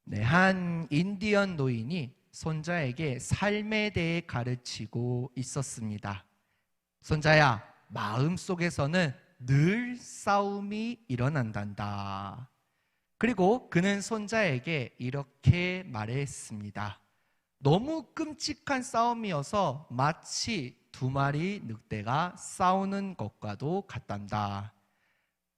네, 한 인디언 노인이 손자에게 삶에 대해 가르치고 있었습니다. 손자야, 마음속에서는 늘 싸움이 일어난단다. 그리고 그는 손자에게 이렇게 말했습니다. 너무 끔찍한 싸움이어서 마치 두 마리 늑대가 싸우는 것과도 같단다.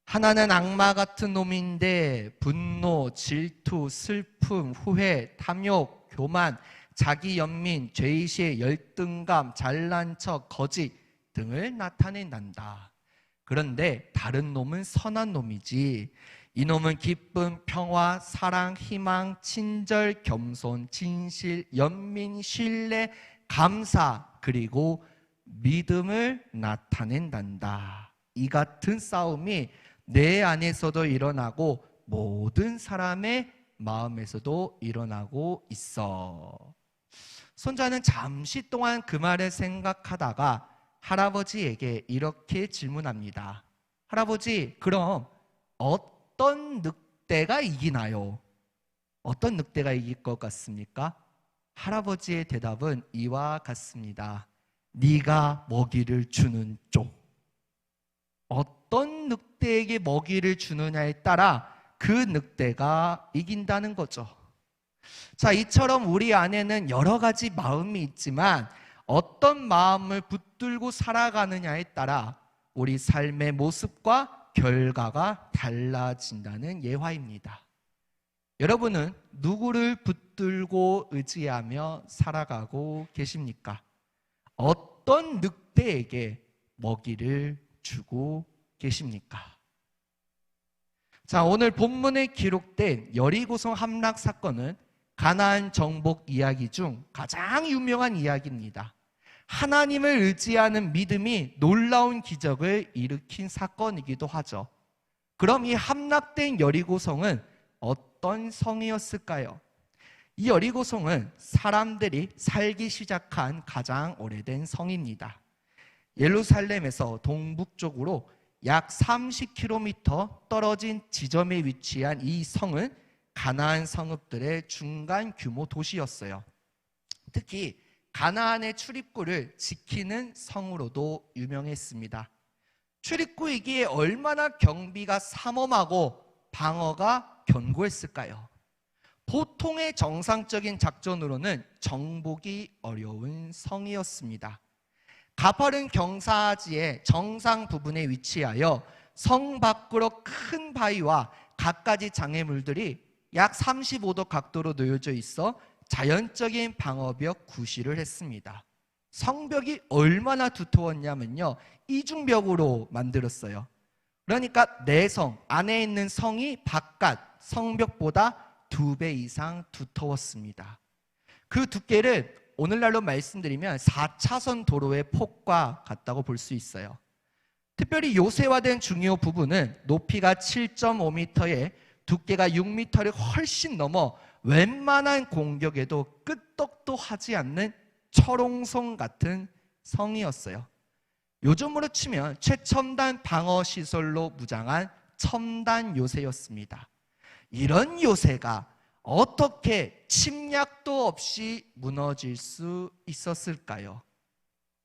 하나는 악마 같은 놈인데 분노, 질투, 슬픔, 후회, 탐욕, 교만, 자기 연민, 죄의식, 열등감, 잘난 척, 거짓 등을 나타낸단다. 그런데 다른 놈은 선한 놈이지. 이놈은 기쁨, 평화, 사랑, 희망, 친절, 겸손, 진실, 연민, 신뢰, 감사, 그리고 믿음을 나타낸단다. 이 같은 싸움이 내 안에서도 일어나고 모든 사람의 마음에서도 일어나고 있어. 손자는 잠시 동안 그 말을 생각하다가 할아버지에게 이렇게 질문합니다. 할아버지, 그럼 어떤 늑대가 이기나요? 어떤 늑대가 이길 것 같습니까? 할아버지의 대답은 이와 같습니다. 네가 먹이를 주는 쪽. 어떤 늑대에게 먹이를 주느냐에 따라 그 늑대가 이긴다는 거죠. 자, 이처럼 우리 안에는 여러 가지 마음이 있지만 어떤 마음을 붙들고 살아가느냐에 따라 우리 삶의 모습과 결과가 달라진다는 예화입니다. 여러분은 누구를 붙들고 의지하며 살아가고 계십니까? 어떤 늑대에게 먹이를 주고 계십니까? 자, 오늘 본문에 기록된 여리고성 함락 사건은 가나안 정복 이야기 중 가장 유명한 이야기입니다. 하나님을 의지하는 믿음이 놀라운 기적을 일으킨 사건이기도 하죠. 그럼 이 함락된 여리고성은 어떤 성이었을까요? 이 여리고성은 사람들이 살기 시작한 가장 오래된 성입니다. 예루살렘에서 동북쪽으로 약 30km 떨어진 지점에 위치한 이 성은 가나안 성읍들의 중간 규모 도시였어요. 특히 가나안의 출입구를 지키는 성으로도 유명했습니다. 출입구이기에 얼마나 경비가 삼엄하고 방어가 견고했을까요? 보통의 정상적인 작전으로는 정복이 어려운 성이었습니다. 가파른 경사지의 정상 부분에 위치하여 성 밖으로 큰 바위와 갖가지 장애물들이 약 35도 각도로 놓여져 있어 자연적인 방어벽 구실을 했습니다. 성벽이 얼마나 두터웠냐면요, 이중벽으로 만들었어요. 그러니까 내성 안에 있는 성이 바깥 성벽보다 2배 이상 두터웠습니다. 그 두께를 오늘날로 말씀드리면 4차선 도로의 폭과 같다고 볼 수 있어요. 특별히 요새화된 중요 부분은 높이가 7.5m에 두께가 6m를 훨씬 넘어 웬만한 공격에도 끄떡도 하지 않는 철옹성 같은 성이었어요. 요즘으로 치면 최첨단 방어시설로 무장한 첨단 요새였습니다. 이런 요새가 어떻게 침략도 없이 무너질 수 있었을까요?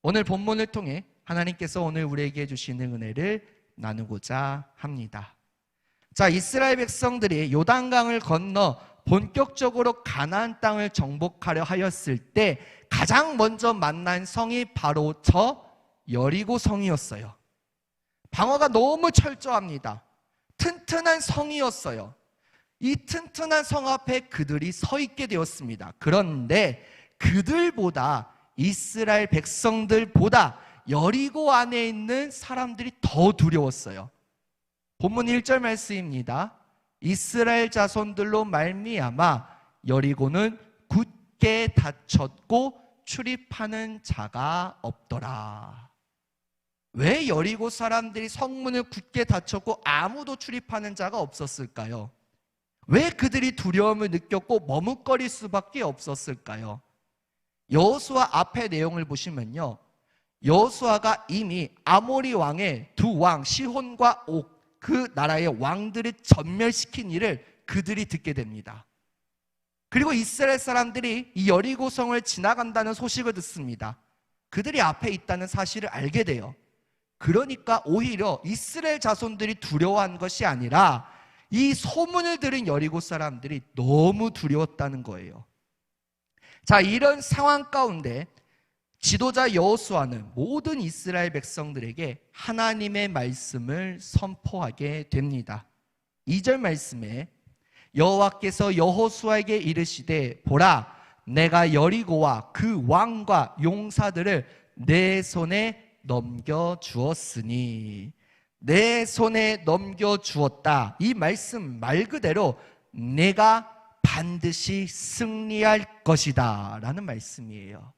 오늘 본문을 통해 하나님께서 오늘 우리에게 주시는 은혜를 나누고자 합니다. 자, 이스라엘 백성들이 요단강을 건너 본격적으로 가나안 땅을 정복하려 하였을 때 가장 먼저 만난 성이 바로 저 여리고 성이었어요. 방어가 너무 철저합니다. 튼튼한 성이었어요. 이 튼튼한 성 앞에 그들이 서 있게 되었습니다. 그런데 그들보다, 이스라엘 백성들보다 여리고 안에 있는 사람들이 더 두려웠어요. 본문 1절 말씀입니다. 이스라엘 자손들로 말미암아 여리고는 굳게 닫혔고 출입하는 자가 없더라. 왜 여리고 사람들이 성문을 굳게 닫혔고 아무도 출입하는 자가 없었을까요? 왜 그들이 두려움을 느꼈고 머뭇거릴 수밖에 없었을까요? 여호수아 앞의 내용을 보시면요, 여호수아가 이미 아모리 왕의 두 왕 시혼과 옥, 그 나라의 왕들을 전멸시킨 일을 그들이 듣게 됩니다. 그리고 이스라엘 사람들이 이 여리고성을 지나간다는 소식을 듣습니다. 그들이 앞에 있다는 사실을 알게 돼요. 그러니까 오히려 이스라엘 자손들이 두려워한 것이 아니라 이 소문을 들은 여리고 사람들이 너무 두려웠다는 거예요. 자, 이런 상황 가운데 지도자 여호수아는 모든 이스라엘 백성들에게 하나님의 말씀을 선포하게 됩니다. 2절 말씀에 여호와께서 여호수아에게 이르시되 보라 내가 여리고와 그 왕과 용사들을 내 손에 넘겨주었으니, 내 손에 넘겨주었다. 이 말씀 말 그대로 내가 반드시 승리할 것이다 라는 말씀이에요.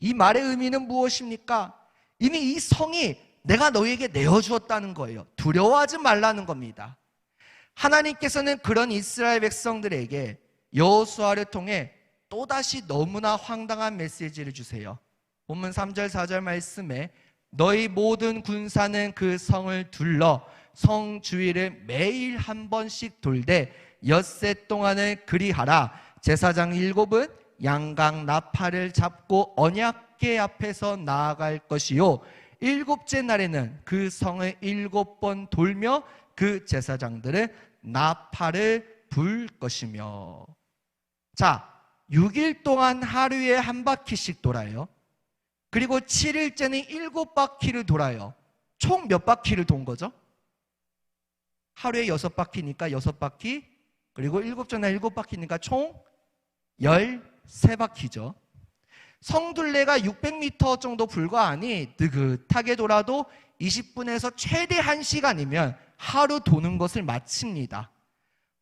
이 말의 의미는 무엇입니까? 이미 이 성이 내가 너희에게 내어주었다는 거예요. 두려워하지 말라는 겁니다. 하나님께서는 그런 이스라엘 백성들에게 여호수아를 통해 또다시 너무나 황당한 메시지를 주세요. 본문 3절 4절 말씀에 너희 모든 군사는 그 성을 둘러 성 주위를 매일 한 번씩 돌되 엿새 동안을 그리하라. 제사장 7은 양각 나팔을 잡고 언약궤 앞에서 나아갈 것이요 7째 날에는 그 성을 7번 돌며 그 제사장들은 나팔을 불 것이며. 자, 6일 동안 하루에 한 바퀴씩 돌아요. 그리고 7일째는 7바퀴를 돌아요. 총 몇 바퀴를 돈 거죠? 하루에 6바퀴니까 6바퀴, 그리고 7째 날 7바퀴니까 총 13바퀴죠. 성둘레가 600m 정도 불과하니 느긋하게 돌아도 20분에서 최대 1시간이면 하루 도는 것을 마칩니다.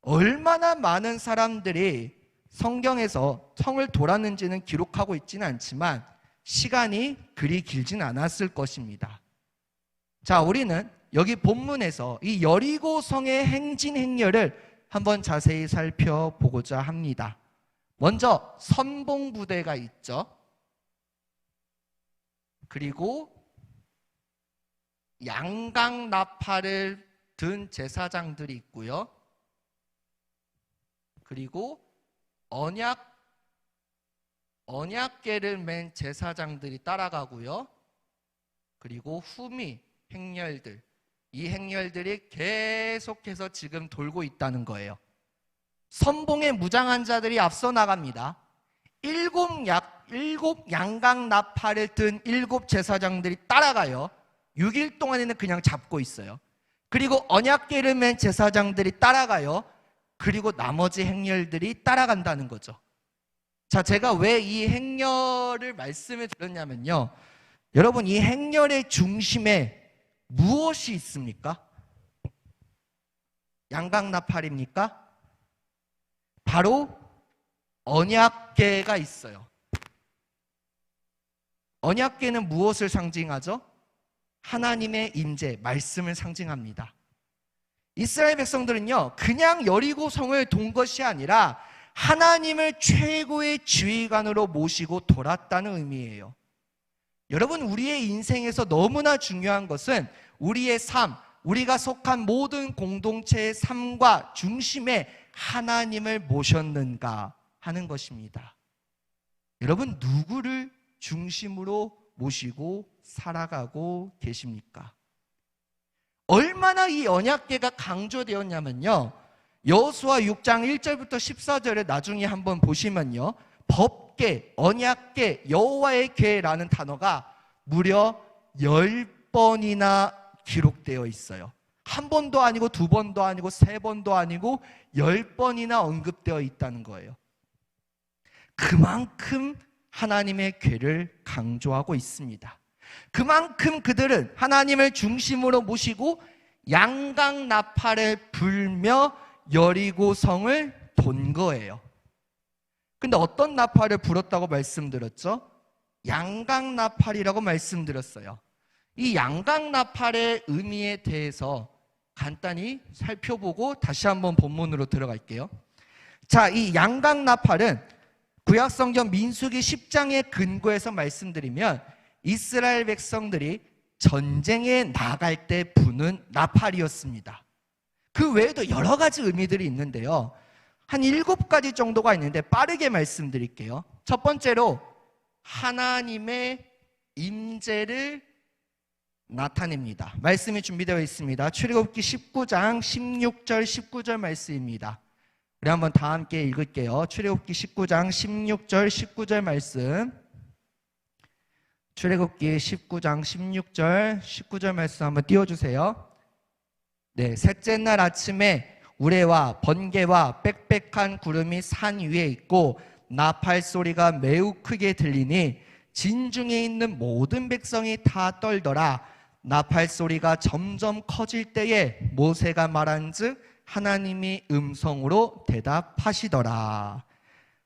얼마나 많은 사람들이 성경에서 성을 돌았는지는 기록하고 있지는 않지만 시간이 그리 길진 않았을 것입니다. 자, 우리는 여기 본문에서 이 여리고 성의 행진 행렬을 한번 자세히 살펴보고자 합니다. 먼저 선봉부대가 있죠. 그리고 양각 나팔을 든 제사장들이 있고요. 그리고 언약궤를 맨 제사장들이 따라가고요. 그리고 후미 행렬들, 이 행렬들이 계속해서 지금 돌고 있다는 거예요. 선봉에 무장한 자들이 앞서 나갑니다. 7 양각 나팔을 든 7 제사장들이 따라가요. 6일 동안에는 그냥 잡고 있어요. 그리고 언약궤를 맨 제사장들이 따라가요. 그리고 나머지 행렬들이 따라간다는 거죠. 자, 제가 왜 이 행렬을 말씀을 드렸냐면요, 여러분, 이 행렬의 중심에 무엇이 있습니까? 양각나팔입니까? 바로 언약궤가 있어요. 언약궤는 무엇을 상징하죠? 하나님의 임재, 말씀을 상징합니다. 이스라엘 백성들은요, 그냥 여리고성을 돈 것이 아니라 하나님을 최고의 지휘관으로 모시고 돌았다는 의미예요. 여러분, 우리의 인생에서 너무나 중요한 것은 우리의 삶, 우리가 속한 모든 공동체의 삶과 중심에 하나님을 모셨는가 하는 것입니다. 여러분, 누구를 중심으로 모시고 살아가고 계십니까? 얼마나 이 언약궤가 강조되었냐면요, 여호수아 6장 1절부터 14절에 나중에 한번 보시면요, 법궤, 언약궤, 여호와의 궤라는 단어가 무려 10번이나 기록되어 있어요. 한 번도 아니고 두 번도 아니고 세 번도 아니고 10번이나 언급되어 있다는 거예요. 그만큼 하나님의 궤를 강조하고 있습니다. 그만큼 그들은 하나님을 중심으로 모시고 양각 나팔을 불며 여리고성을 돈 거예요. 근데 어떤 나팔을 불었다고 말씀드렸죠? 양각 나팔이라고 말씀드렸어요. 이 양각 나팔의 의미에 대해서 간단히 살펴보고 다시 한번 본문으로 들어갈게요. 자, 이 양각 나팔은 구약성경 민수기 10장의 근거에서 말씀드리면 이스라엘 백성들이 전쟁에 나갈 때 부는 나팔이었습니다. 그 외에도 여러 가지 의미들이 있는데요, 한 7가지 정도가 있는데 빠르게 말씀드릴게요. 첫 번째로 하나님의 임재를 나타냅니다. 말씀이 준비되어 있습니다. 출애굽기 19장 16절 19절 말씀입니다. 우리 한번 다 함께 읽을게요. 출애굽기 19장 16절 19절 말씀. 출애굽기 19장 16절 19절 말씀 한번 띄워주세요. 네, 셋째 날 아침에 우레와 번개와 빽빽한 구름이 산 위에 있고 나팔 소리가 매우 크게 들리니 진중에 있는 모든 백성이 다 떨더라. 나팔 소리가 점점 커질 때에 모세가 말한즉 하나님이 음성으로 대답하시더라.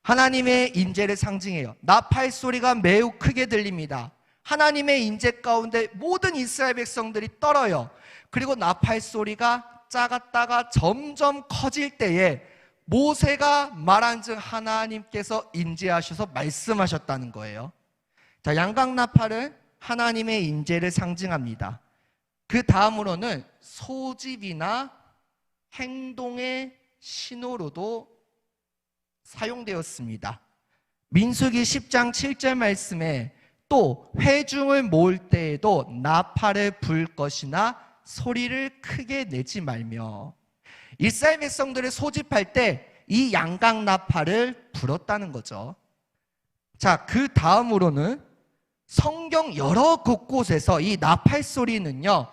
하나님의 임재를 상징해요. 나팔 소리가 매우 크게 들립니다. 하나님의 임재 가운데 모든 이스라엘 백성들이 떨어요. 그리고 나팔 소리가 작았다가 점점 커질 때에 모세가 말한즉 하나님께서 임재하셔서 말씀하셨다는 거예요. 자, 양각나팔은 하나님의 임재를 상징합니다. 그 다음으로는 소집이나 행동의 신호로도 사용되었습니다. 민수기 10장 7절 말씀에 또 회중을 모을 때에도 나팔을 불 것이나 소리를 크게 내지 말며, 이스라엘 백성들을 소집할 때 이 양각나팔을 불었다는 거죠. 자, 그 다음으로는 성경 여러 곳곳에서 이 나팔 소리는요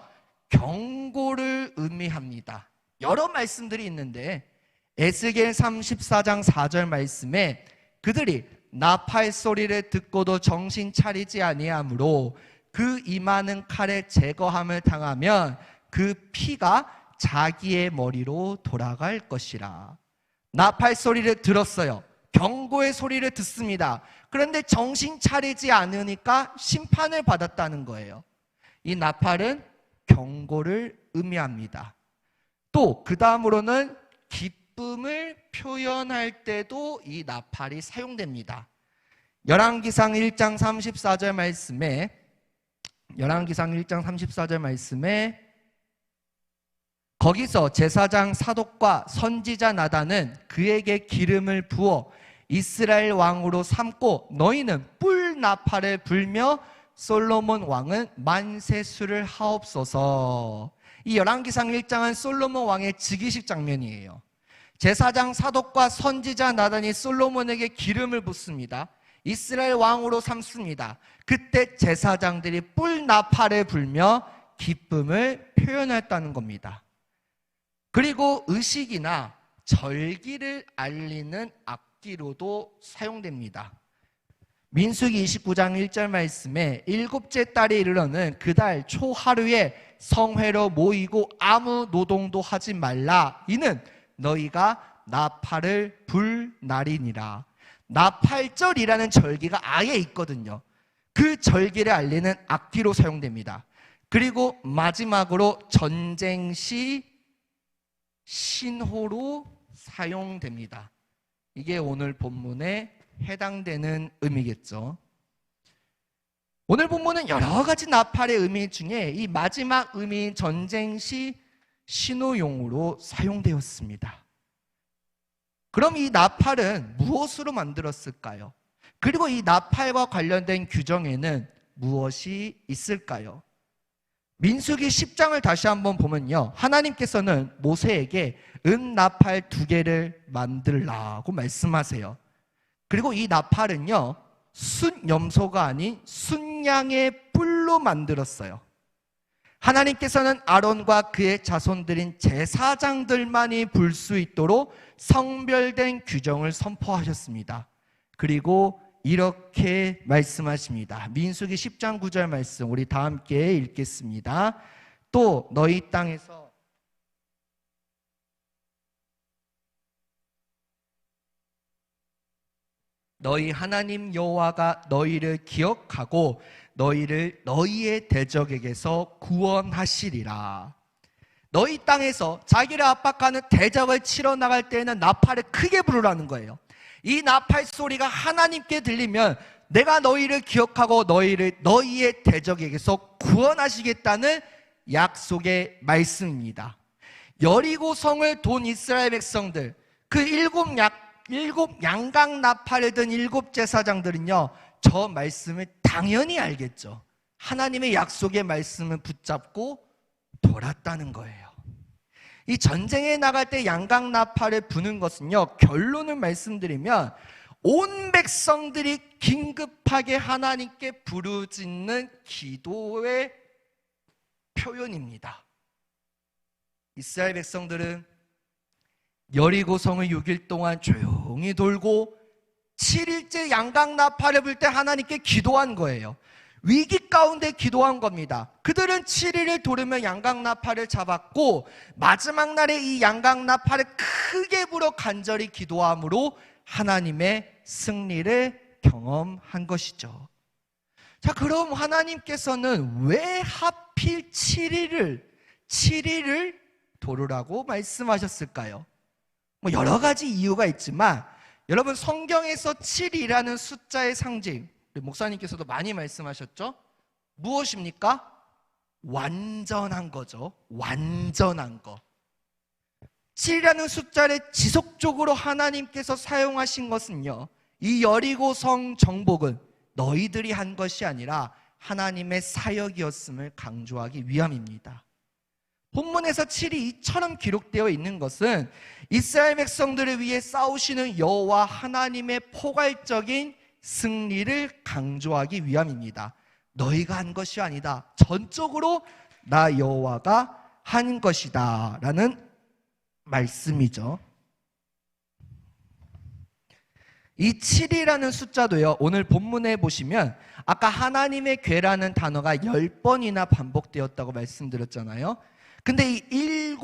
경고를 의미합니다. 여러 말씀들이 있는데 에스겔 34장 4절 말씀에 그들이 나팔 소리를 듣고도 정신 차리지 아니하므로 그 임하는 칼에 제거함을 당하면 그 피가 자기의 머리로 돌아갈 것이라. 나팔 소리를 들었어요. 경고의 소리를 듣습니다. 그런데 정신 차리지 않으니까 심판을 받았다는 거예요. 이 나팔은 경고를 의미합니다. 또 그 다음으로는 기쁨을 표현할 때도 이 나팔이 사용됩니다. 열왕기상 1장 34절 말씀에 거기서 제사장 사독과 선지자 나단은 그에게 기름을 부어 이스라엘 왕으로 삼고 너희는 뿔 나팔을 불며 솔로몬 왕은 만세수를 하옵소서. 이 열왕기상 1장은 솔로몬 왕의 즉위식 장면이에요. 제사장 사독과 선지자 나단이 솔로몬에게 기름을 붓습니다. 이스라엘 왕으로 삼습니다. 그때 제사장들이 뿔 나팔을 불며 기쁨을 표현했다는 겁니다. 그리고 의식이나 절기를 알리는 악기로도 사용됩니다. 민수기 29장 1절 말씀에 일곱째 달에 이르러는 그달 초하루에 성회로 모이고 아무 노동도 하지 말라. 이는 너희가 나팔을 불 날이니라. 나팔절이라는 절기가 아예 있거든요. 그 절기를 알리는 악기로 사용됩니다. 그리고 마지막으로 전쟁 시 신호로 사용됩니다. 이게 오늘 본문에 해당되는 의미겠죠. 오늘 본문은 여러 가지 나팔의 의미 중에 이 마지막 의미인 전쟁 시 신호용으로 사용되었습니다. 그럼 이 나팔은 무엇으로 만들었을까요? 그리고 이 나팔과 관련된 규정에는 무엇이 있을까요? 민수기 10장을 다시 한번 보면요, 하나님께서는 모세에게 은나팔 2개를 만들라고 말씀하세요. 그리고 이 나팔은요 순염소가 아닌 순양의 뿔로 만들었어요. 하나님께서는 아론과 그의 자손들인 제사장들만이 불 수 있도록 성별된 규정을 선포하셨습니다. 그리고 이렇게 말씀하십니다. 민수기 10장 9절 말씀 우리 다 함께 읽겠습니다. 또 너희 땅에서 너희 하나님 여호와가 너희를 기억하고 너희를 너희의 대적에게서 구원하시리라. 너희 땅에서 자기를 압박하는 대적을 치러 나갈 때에는 나팔을 크게 부르라는 거예요. 이 나팔 소리가 하나님께 들리면 내가 너희를 기억하고 너희를 너희의 대적에게서 구원하시겠다는 약속의 말씀입니다. 여리고 성을 돈 이스라엘 백성들, 그 일곱 양각 나팔을 든 일곱 제사장들은요, 저 말씀을 당연히 알겠죠. 하나님의 약속의 말씀을 붙잡고 돌았다는 거예요. 이 전쟁에 나갈 때 양각 나팔을 부는 것은요, 결론을 말씀드리면 온 백성들이 긴급하게 하나님께 부르짖는 기도의 표현입니다. 이스라엘 백성들은 여리고성을 6일 동안 조용히 돌고 7일째 양각 나팔을 불 때 하나님께 기도한 거예요. 위기 가운데 기도한 겁니다. 그들은 7일을 돌으며 양각 나팔을 잡았고 마지막 날에 이 양각 나팔을 크게 불어 간절히 기도함으로 하나님의 승리를 경험한 것이죠. 자, 그럼 하나님께서는 왜 하필 7일을 돌으라고 말씀하셨을까요? 뭐 여러 가지 이유가 있지만 여러분, 성경에서 7이라는 숫자의 상징, 우리 목사님께서도 많이 말씀하셨죠? 무엇입니까? 완전한 거죠. 완전한 거. 7이라는 숫자를 지속적으로 하나님께서 사용하신 것은요, 이 여리고성 정복은 너희들이 한 것이 아니라 하나님의 사역이었음을 강조하기 위함입니다. 본문에서 7이 이처럼 기록되어 있는 것은 이스라엘 백성들을 위해 싸우시는 여호와 하나님의 포괄적인 승리를 강조하기 위함입니다. 너희가 한 것이 아니다. 전적으로 나 여호와가 한 것이다 라는 말씀이죠. 이 7이라는 숫자도요, 오늘 본문에 보시면 아까 하나님의 괴라는 단어가 10번이나 반복되었다고 말씀드렸잖아요. 근데 이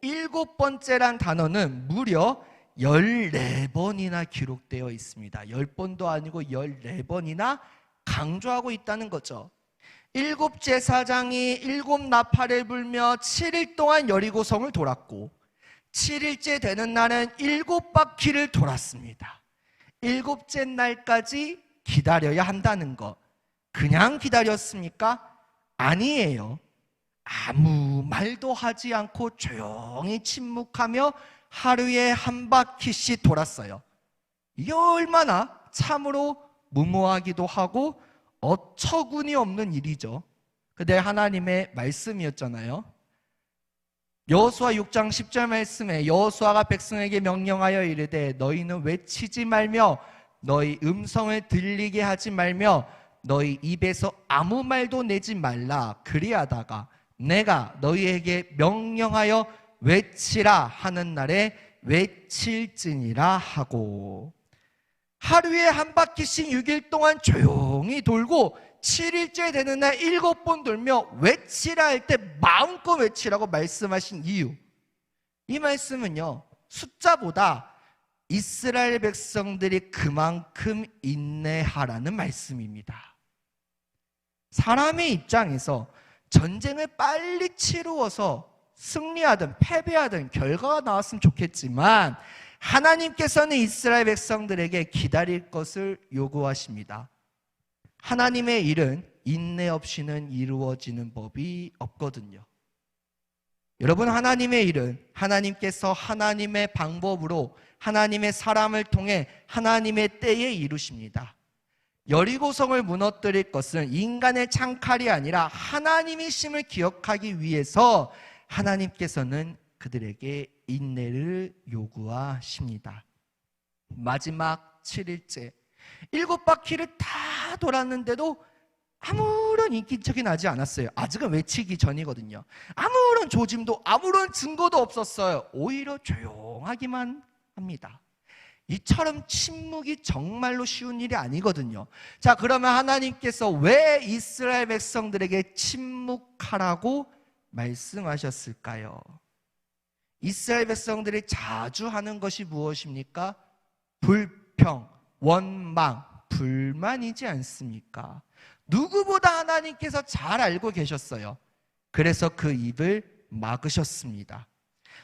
일곱 번째란 단어는 무려 14번이나 기록되어 있습니다. 10번도 아니고 14번이나 강조하고 있다는 거죠. 일곱 제사장이 일곱 나팔을 불며 7일 동안 여리고성을 돌았고 7일째 되는 날은 7바퀴를 돌았습니다. 7째 날까지 기다려야 한다는 것. 그냥 기다렸습니까? 아니에요. 아무 말도 하지 않고 조용히 침묵하며 하루에 한 바퀴씩 돌았어요. 이게 얼마나 참으로 무모하기도 하고 어처구니 없는 일이죠. 근데 하나님의 말씀이었잖아요. 여호수아 6장 10절 말씀에 여호수아가 백성에게 명령하여 이르되 너희는 외치지 말며 너희 음성을 들리게 하지 말며 너희 입에서 아무 말도 내지 말라. 그리하다가 내가 너희에게 명령하여 외치라 하는 날에 외칠지니라 하고, 하루에 한 바퀴씩 6일 동안 조용히 돌고 7일째 되는 날 7번 돌며 외치라 할 때 마음껏 외치라고 말씀하신 이유, 이 말씀은요, 숫자보다 이스라엘 백성들이 그만큼 인내하라는 말씀입니다. 사람의 입장에서 전쟁을 빨리 치루어서 승리하든 패배하든 결과가 나왔으면 좋겠지만 하나님께서는 이스라엘 백성들에게 기다릴 것을 요구하십니다. 하나님의 일은 인내 없이는 이루어지는 법이 없거든요. 여러분, 하나님의 일은 하나님께서 하나님의 방법으로 하나님의 사람을 통해 하나님의 때에 이루십니다. 여리고성을 무너뜨릴 것은 인간의 창칼이 아니라 하나님이심을 기억하기 위해서 하나님께서는 그들에게 인내를 요구하십니다. 마지막 7일째 7바퀴를 다 돌았는데도 아무런 인기척이 나지 않았어요. 아직은 외치기 전이거든요. 아무런 조짐도 아무런 증거도 없었어요. 오히려 조용하기만 합니다. 이처럼 침묵이 정말로 쉬운 일이 아니거든요. 자, 그러면 하나님께서 왜 이스라엘 백성들에게 침묵하라고 말씀하셨을까요? 이스라엘 백성들이 자주 하는 것이 무엇입니까? 불평, 원망, 불만이지 않습니까? 누구보다 하나님께서 잘 알고 계셨어요. 그래서 그 입을 막으셨습니다.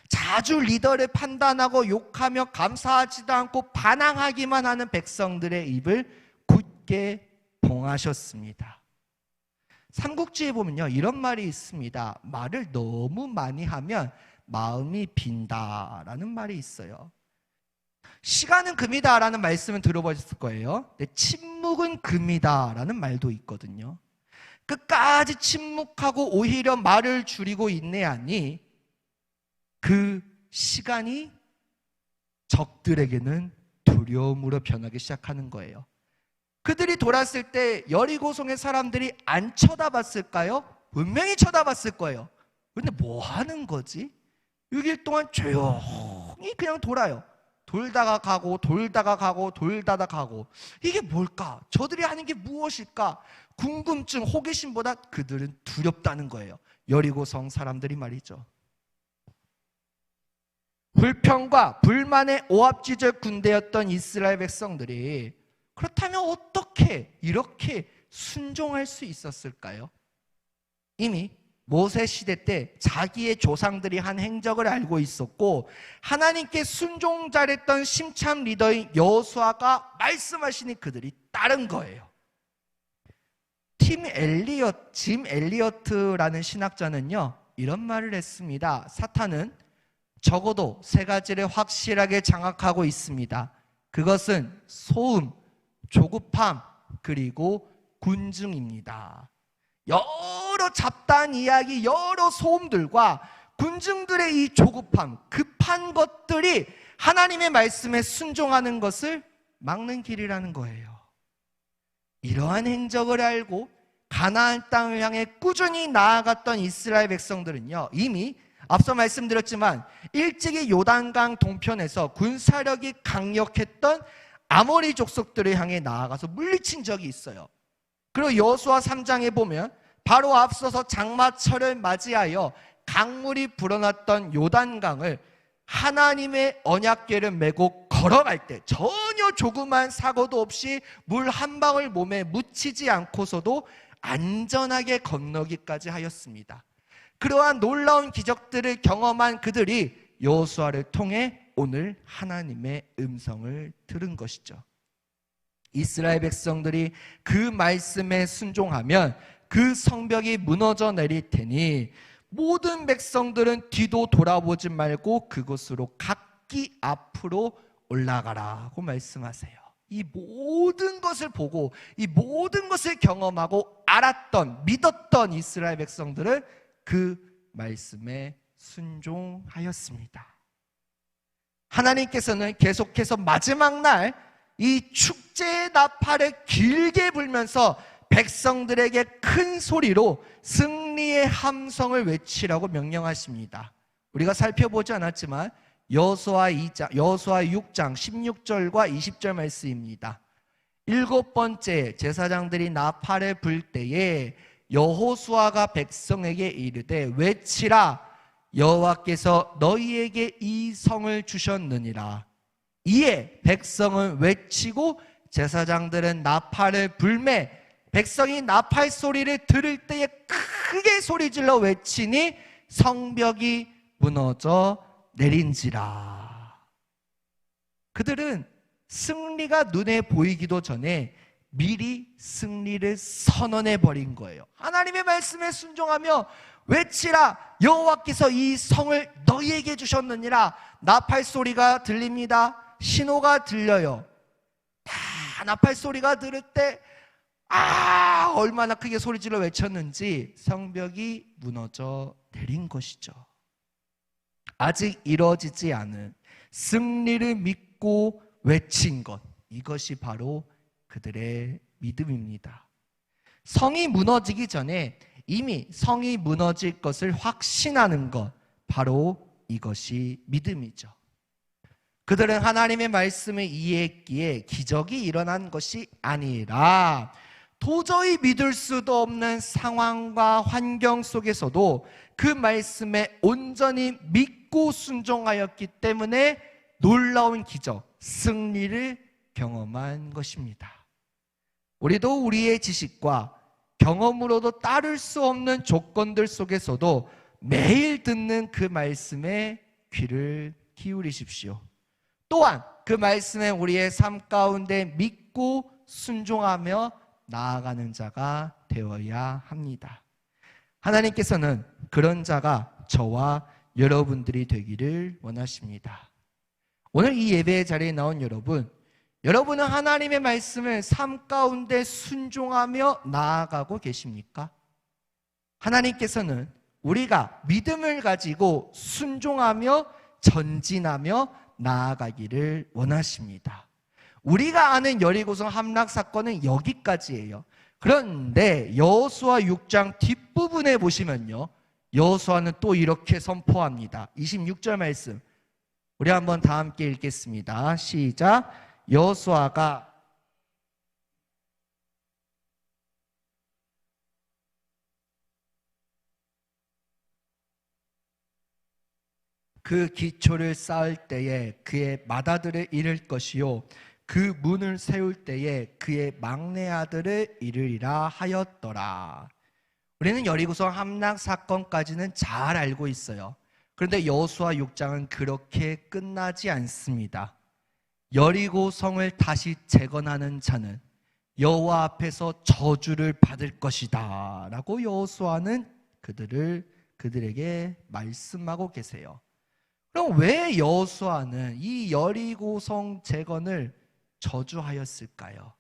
자주 리더를 판단하고 욕하며 감사하지도 않고 반항하기만 하는 백성들의 입을 굳게 봉하셨습니다. 삼국지에 보면요, 이런 말이 있습니다. 말을 너무 많이 하면 마음이 빈다라는 말이 있어요. 시간은 금이다라는 말씀은 들어보셨을 거예요. 근데 침묵은 금이다라는 말도 있거든요. 끝까지 침묵하고 오히려 말을 줄이고 인내하니 그 시간이 적들에게는 두려움으로 변하기 시작하는 거예요. 그들이 돌았을 때 여리고성의 사람들이 안 쳐다봤을까요? 분명히 쳐다봤을 거예요. 근데 뭐 하는 거지? 6일 동안 조용히 그냥 돌아요. 돌다가 가고 돌다가 가고 돌다가 가고. 이게 뭘까? 저들이 하는 게 무엇일까? 궁금증, 호기심보다 그들은 두렵다는 거예요. 여리고성 사람들이 말이죠. 불평과 불만의 오합지졸 군대였던 이스라엘 백성들이 그렇다면 어떻게 이렇게 순종할 수 있었을까요? 이미 모세 시대 때 자기의 조상들이 한 행적을 알고 있었고 하나님께 순종 잘했던 심참 리더인 여호수아가 말씀하시니 그들이 따른 거예요. 짐 엘리어트라는 신학자는요, 이런 말을 했습니다. 사탄은 적어도 세 가지를 확실하게 장악하고 있습니다. 그것은 소음, 조급함, 그리고 군중입니다. 여러 잡다한 이야기, 여러 소음들과 군중들의 이 조급함, 급한 것들이 하나님의 말씀에 순종하는 것을 막는 길이라는 거예요. 이러한 행적을 알고 가나안 땅을 향해 꾸준히 나아갔던 이스라엘 백성들은요, 이미 앞서 말씀드렸지만 일찍이 요단강 동편에서 군사력이 강력했던 아모리 족속들을 향해 나아가서 물리친 적이 있어요. 그리고 여호수아 3장에 보면 바로 앞서서 장마철을 맞이하여 강물이 불어났던 요단강을 하나님의 언약궤를 메고 걸어갈 때 전혀 조그만 사고도 없이 물 한 방울 몸에 묻히지 않고서도 안전하게 건너기까지 하였습니다. 그러한 놀라운 기적들을 경험한 그들이 여호수아를 통해 오늘 하나님의 음성을 들은 것이죠. 이스라엘 백성들이 그 말씀에 순종하면 그 성벽이 무너져 내릴 테니 모든 백성들은 뒤도 돌아보지 말고 그곳으로 각기 앞으로 올라가라고 말씀하세요. 이 모든 것을 보고 이 모든 것을 경험하고 알았던, 믿었던 이스라엘 백성들은 그 말씀에 순종하였습니다. 하나님께서는 계속해서 마지막 날 이 축제의 나팔을 길게 불면서 백성들에게 큰 소리로 승리의 함성을 외치라고 명령하십니다. 우리가 살펴보지 않았지만 여호수아 6장 16절과 20절 말씀입니다. 7번째 제사장들이 나팔을 불 때에 여호수아가 백성에게 이르되 외치라, 여호와께서 너희에게 이 성을 주셨느니라. 이에 백성은 외치고 제사장들은 나팔을 불매 백성이 나팔 소리를 들을 때에 크게 소리질러 외치니 성벽이 무너져 내린지라. 그들은 승리가 눈에 보이기도 전에 미리 승리를 선언해 버린 거예요. 하나님의 말씀에 순종하며 외치라, 여호와께서 이 성을 너희에게 주셨느니라. 나팔 소리가 들립니다. 신호가 들려요. 다 나팔 소리가 들을 때 얼마나 크게 소리질러 외쳤는지 성벽이 무너져 내린 것이죠. 아직 이루어지지 않은 승리를 믿고 외친 것, 이것이 바로 그들의 믿음입니다. 성이 무너지기 전에 이미 성이 무너질 것을 확신하는 것, 바로 이것이 믿음이죠. 그들은 하나님의 말씀을 이해했기에 기적이 일어난 것이 아니라 도저히 믿을 수도 없는 상황과 환경 속에서도 그 말씀에 온전히 믿고 순종하였기 때문에 놀라운 기적, 승리를 경험한 것입니다. 우리도 우리의 지식과 경험으로도 따를 수 없는 조건들 속에서도 매일 듣는 그 말씀에 귀를 기울이십시오. 또한 그 말씀에 우리의 삶 가운데 믿고 순종하며 나아가는 자가 되어야 합니다. 하나님께서는 그런 자가 저와 여러분들이 되기를 원하십니다. 오늘 이 예배의 자리에 나온 여러분은 하나님의 말씀을 삶 가운데 순종하며 나아가고 계십니까? 하나님께서는 우리가 믿음을 가지고 순종하며 전진하며 나아가기를 원하십니다. 우리가 아는 여리고성 함락 사건은 여기까지예요. 그런데 여호수아 6장 뒷부분에 보시면요, 여호수아는 또 이렇게 선포합니다. 26절 말씀 우리 한번 다 함께 읽겠습니다. 시작. 여호수아가 그 기초를 쌓을 때에 그의 맏아들을 잃을 것이요 그 문을 세울 때에 그의 막내 아들을 잃으리라 하였더라. 우리는 여리고성 함락 사건까지는 잘 알고 있어요. 그런데 여호수아 6장은 그렇게 끝나지 않습니다. 여리고성을 다시 재건하는 자는 여호와 앞에서 저주를 받을 것이다 라고 여호수아는 그들에게 말씀하고 계세요. 그럼 왜 여호수아는 이 여리고성 재건을 저주하였을까요?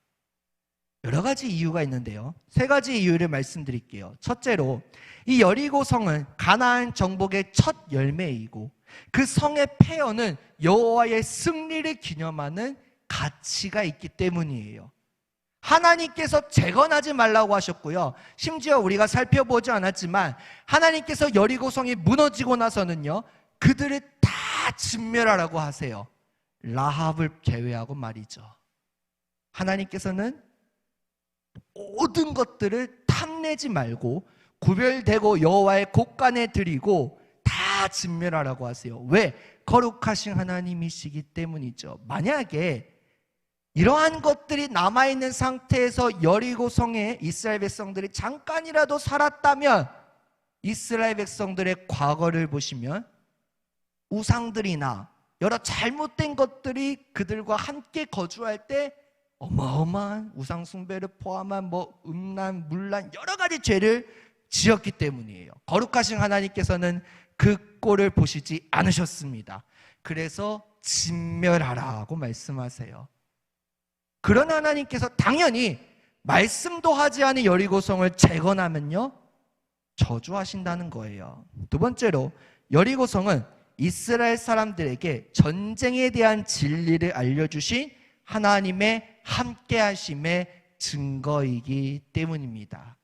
여러 가지 이유가 있는데요, 세 가지 이유를 말씀드릴게요. 첫째로, 이 여리고성은 가나안 정복의 첫 열매이고 그 성의 폐허는 여호와의 승리를 기념하는 가치가 있기 때문이에요. 하나님께서 재건하지 말라고 하셨고요, 심지어 우리가 살펴보지 않았지만 하나님께서 여리고성이 무너지고 나서는요, 그들을 다 진멸하라고 하세요. 라합을 제외하고 말이죠. 하나님께서는 모든 것들을 탐내지 말고 구별되고 여호와의 곳간에 드리고 다 진멸하라고 하세요. 왜? 거룩하신 하나님이시기 때문이죠. 만약에 이러한 것들이 남아있는 상태에서 여리고성에 이스라엘 백성들이 잠깐이라도 살았다면, 이스라엘 백성들의 과거를 보시면 우상들이나 여러 잘못된 것들이 그들과 함께 거주할 때 어마어마한 우상 숭배를 포함한 음란, 물란 여러 가지 죄를 지었기 때문이에요. 거룩하신 하나님께서는 그 꼴을 보시지 않으셨습니다. 그래서 진멸하라고 말씀하세요. 그런 하나님께서 당연히 말씀도 하지 않은 여리고성을 재건하면요, 저주하신다는 거예요. 두 번째로, 여리고성은 이스라엘 사람들에게 전쟁에 대한 진리를 알려주신 하나님의 함께하심의 증거이기 때문입니다.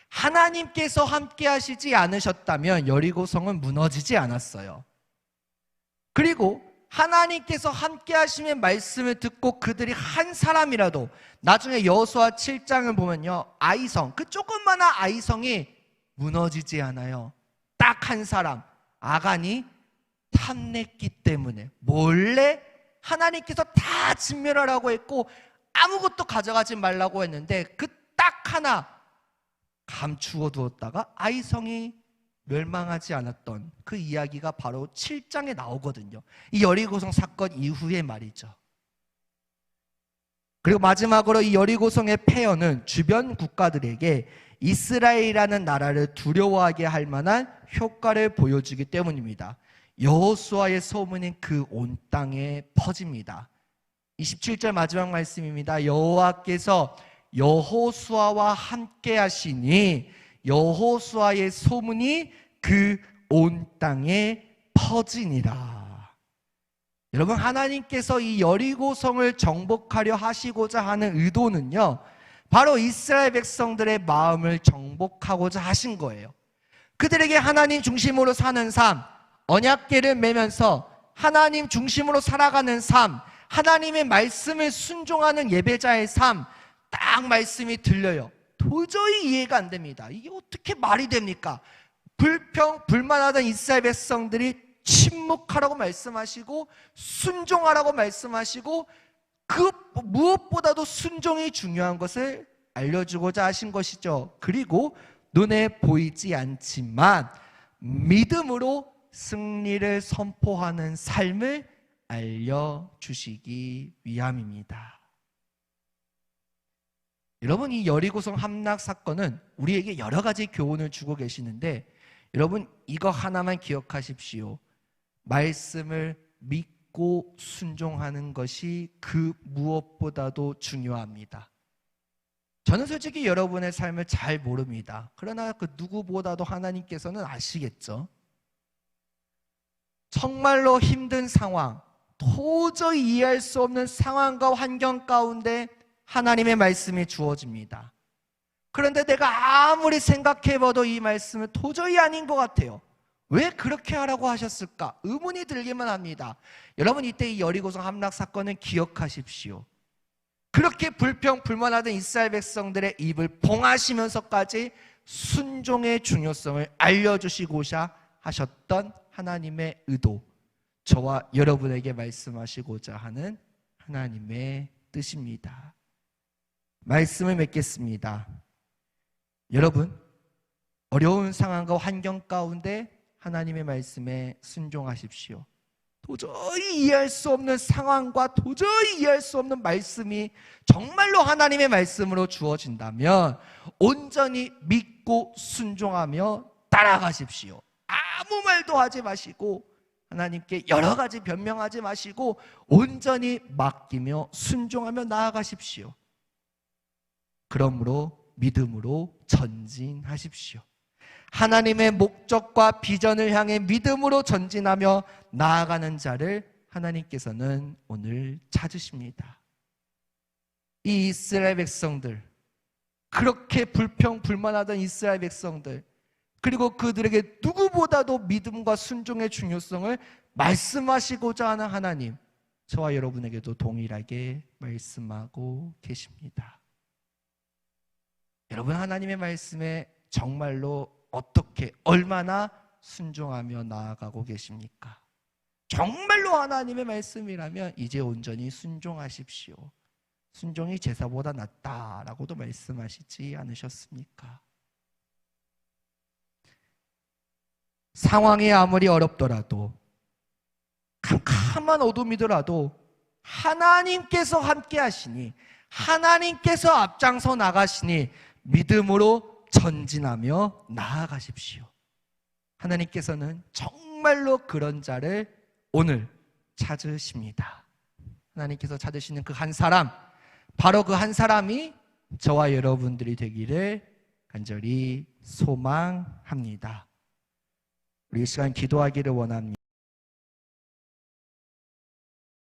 하나님께서 함께하시지 않으셨다면 여리고성은 무너지지 않았어요. 그리고 하나님께서 함께하심의 말씀을 듣고 그들이 한 사람이라도, 나중에 여호수아 7장을 보면요, 아이성, 그 조그마한 아이성이 무너지지 않아요. 딱 한 사람, 아간이 탐냈기 때문에 몰래 하나님께서 다 진멸하라고 했고 아무것도 가져가지 말라고 했는데 그 딱 하나 감추어 두었다가 아이성이 멸망하지 않았던 그 이야기가 바로 7장에 나오거든요. 이 여리고성 사건 이후의 말이죠. 그리고 마지막으로 이 여리고성의 폐허는 주변 국가들에게 이스라엘이라는 나라를 두려워하게 할 만한 효과를 보여주기 때문입니다. 여호수아의 소문이 그 온 땅에 퍼집니다. 27절 마지막 말씀입니다. 여호와께서 여호수아와 함께 하시니 여호수아의 소문이 그 온 땅에 퍼지니라. 여러분, 하나님께서 이 여리고성을 정복하려 하시고자 하는 의도는요, 바로 이스라엘 백성들의 마음을 정복하고자 하신 거예요. 그들에게 하나님 중심으로 사는 삶, 언약궤를 매면서 하나님 중심으로 살아가는 삶, 하나님의 말씀을 순종하는 예배자의 삶, 딱 말씀이 들려요. 도저히 이해가 안 됩니다. 이게 어떻게 말이 됩니까? 불만하던 이스라엘 백성들이 침묵하라고 말씀하시고 순종하라고 말씀하시고 그 무엇보다도 순종이 중요한 것을 알려주고자 하신 것이죠. 그리고 눈에 보이지 않지만 믿음으로 승리를 선포하는 삶을 알려주시기 위함입니다. 여러분, 이 여리고성 함락 사건은 우리에게 여러 가지 교훈을 주고 계시는데, 여러분 이거 하나만 기억하십시오. 말씀을 믿고 순종하는 것이 그 무엇보다도 중요합니다. 저는 솔직히 여러분의 삶을 잘 모릅니다. 그러나 그 누구보다도 하나님께서는 아시겠죠. 정말로 힘든 상황, 도저히 이해할 수 없는 상황과 환경 가운데 하나님의 말씀이 주어집니다. 그런데 내가 아무리 생각해봐도 이 말씀은 도저히 아닌 것 같아요. 왜 그렇게 하라고 하셨을까? 의문이 들기만 합니다. 여러분, 이때 이 여리고성 함락 사건을 기억하십시오. 그렇게 불평불만하던 이스라엘 백성들의 입을 봉하시면서까지 순종의 중요성을 알려주시고자 하셨던 하나님의 의도, 저와 여러분에게 말씀하시고자 하는 하나님의 뜻입니다. 말씀을 맺겠습니다. 여러분, 어려운 상황과 환경 가운데 하나님의 말씀에 순종하십시오. 도저히 이해할 수 없는 상황과 도저히 이해할 수 없는 말씀이 정말로 하나님의 말씀으로 주어진다면 온전히 믿고 순종하며 따라가십시오. 아무 말도 하지 마시고 하나님께 여러 가지 변명하지 마시고 온전히 맡기며 순종하며 나아가십시오. 그러므로 믿음으로 전진하십시오. 하나님의 목적과 비전을 향해 믿음으로 전진하며 나아가는 자를 하나님께서는 오늘 찾으십니다. 이 이스라엘 백성들, 그렇게 불평불만하던 이스라엘 백성들, 그리고 그들에게 누구보다도 믿음과 순종의 중요성을 말씀하시고자 하는 하나님, 저와 여러분에게도 동일하게 말씀하고 계십니다. 여러분, 하나님의 말씀에 정말로 어떻게 얼마나 순종하며 나아가고 계십니까? 정말로 하나님의 말씀이라면 이제 온전히 순종하십시오. 순종이 제사보다 낫다라고도 말씀하시지 않으셨습니까? 상황이 아무리 어렵더라도 캄캄한 어둠이더라도 하나님께서 함께 하시니, 하나님께서 앞장서 나가시니 믿음으로 전진하며 나아가십시오. 하나님께서는 정말로 그런 자를 오늘 찾으십니다. 하나님께서 찾으시는 그 한 사람, 바로 그 한 사람이 저와 여러분들이 되기를 간절히 소망합니다. 우리 이 시간 기도하기를 원합니다.